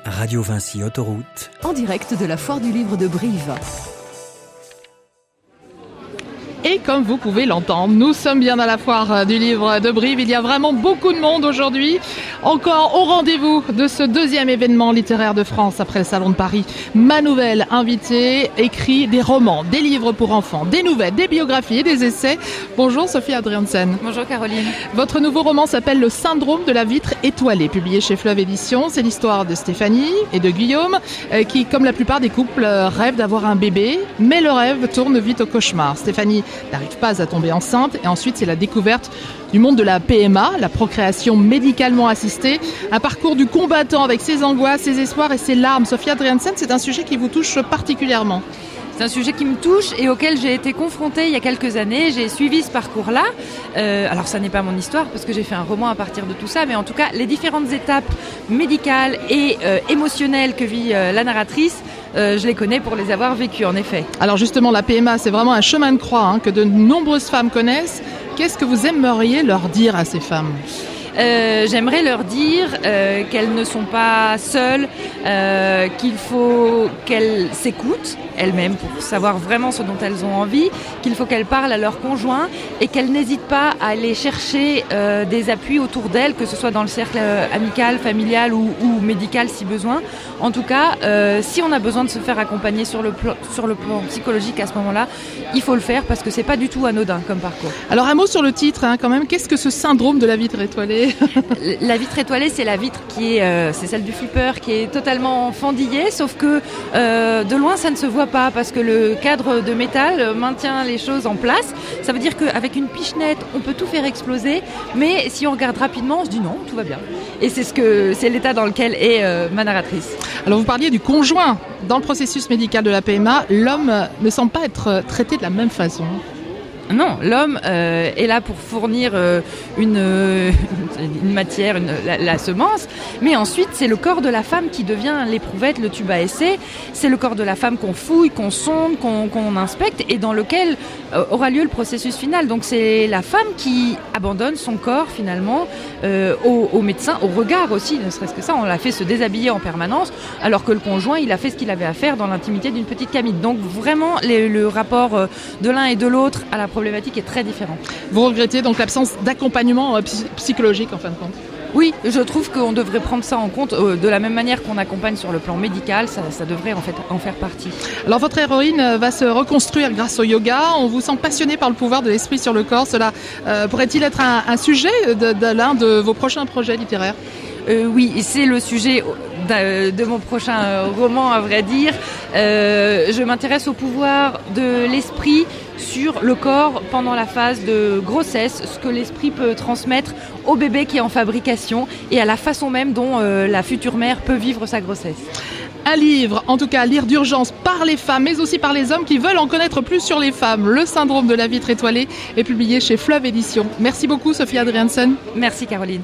Radio Vinci Autoroute. En direct de la Foire du Livre de Brive. Et comme vous pouvez l'entendre, nous sommes bien à la Foire du Livre de Brive. Il y a vraiment beaucoup de monde aujourd'hui. Encore au rendez-vous de ce deuxième événement littéraire de France après le Salon de Paris. Ma Nouvelle invitée écrit des romans, des livres pour enfants, des nouvelles, des biographies et des essais. Bonjour Sophie Adriansen. Bonjour Caroline. Votre nouveau roman s'appelle Le syndrome de la vitre étoilée, publié chez Fleuve Éditions. C'est l'histoire de Stéphanie et de Guillaume qui, comme la plupart des couples, rêvent d'avoir un bébé. Mais le rêve tourne vite au cauchemar. Stéphanie n'arrive pas à tomber enceinte et ensuite c'est la découverte du monde de la PMA, la procréation médicalement assistée, un parcours du combattant avec ses angoisses, ses espoirs et ses larmes. Sophie Adriansen, c'est un sujet qui vous touche particulièrement. C'est un sujet qui me touche et auquel j'ai été confrontée il y a quelques années. J'ai suivi ce parcours-là. Alors ça n'est pas mon histoire parce que j'ai fait un roman à partir de tout ça, mais en tout cas les différentes étapes médicales et émotionnelles que vit la narratrice, je les connais pour les avoir vécues en effet. Alors justement, la PMA, c'est vraiment un chemin de croix que de nombreuses femmes connaissent. Qu'est-ce que vous aimeriez leur dire à ces femmes ? J'aimerais leur dire qu'elles ne sont pas seules, qu'il faut qu'elles s'écoutent elles-mêmes pour savoir vraiment ce dont elles ont envie, qu'il faut qu'elles parlent à leur conjoint et qu'elles n'hésitent pas à aller chercher des appuis autour d'elles, que ce soit dans le cercle amical, familial ou médical si besoin. En tout cas, si on a besoin de se faire accompagner sur le plan psychologique à ce moment-là, il faut le faire parce que c'est pas du tout anodin comme parcours. Alors un mot sur le titre quand même, qu'est-ce que ce syndrome de la vitre étoilée ? La vitre étoilée, c'est la vitre qui est, c'est celle du flipper qui est totalement fendillée, sauf que de loin ça ne se voit pas parce que le cadre de métal maintient les choses en place. Ça veut dire qu'avec une pichenette, on peut tout faire exploser, mais si on regarde rapidement, on se dit non, tout va bien. Et c'est l'état dans lequel est ma narratrice. Alors vous parliez du conjoint. Dans le processus médical de la PMA, l'homme ne semble pas être traité de la même façon. Non, l'homme est là pour fournir une matière, la semence, mais ensuite c'est le corps de la femme qui devient l'éprouvette, le tube à essai. C'est le corps de la femme qu'on fouille, qu'on sonde, qu'on inspecte et dans lequel aura lieu le processus final. Donc c'est la femme qui abandonne son corps finalement au médecin, au regard aussi, ne serait-ce que ça. On l'a fait se déshabiller en permanence, alors que le conjoint, il a fait ce qu'il avait à faire dans l'intimité d'une petite camite. Donc vraiment, le rapport de l'un et de l'autre à la problématique est très différent. Vous regrettez donc l'absence d'accompagnement psychologique en fin de compte ? Oui, je trouve qu'on devrait prendre ça en compte de la même manière qu'on accompagne sur le plan médical, ça devrait en fait en faire partie. Alors votre héroïne va se reconstruire grâce au yoga, on vous sent passionné par le pouvoir de l'esprit sur le corps, cela pourrait-il être un sujet de l'un de vos prochains projets littéraires ? Oui, c'est le sujet de mon prochain roman, à vrai dire. Je m'intéresse au pouvoir de l'esprit sur le corps pendant la phase de grossesse, ce que l'esprit peut transmettre au bébé qui est en fabrication et à la façon même dont la future mère peut vivre sa grossesse. Un livre, en tout cas à lire d'urgence par les femmes, mais aussi par les hommes qui veulent en connaître plus sur les femmes. Le syndrome de la vitre étoilée est publié chez Fleuve Éditions. Merci beaucoup Sophie Adriansen. Merci Caroline.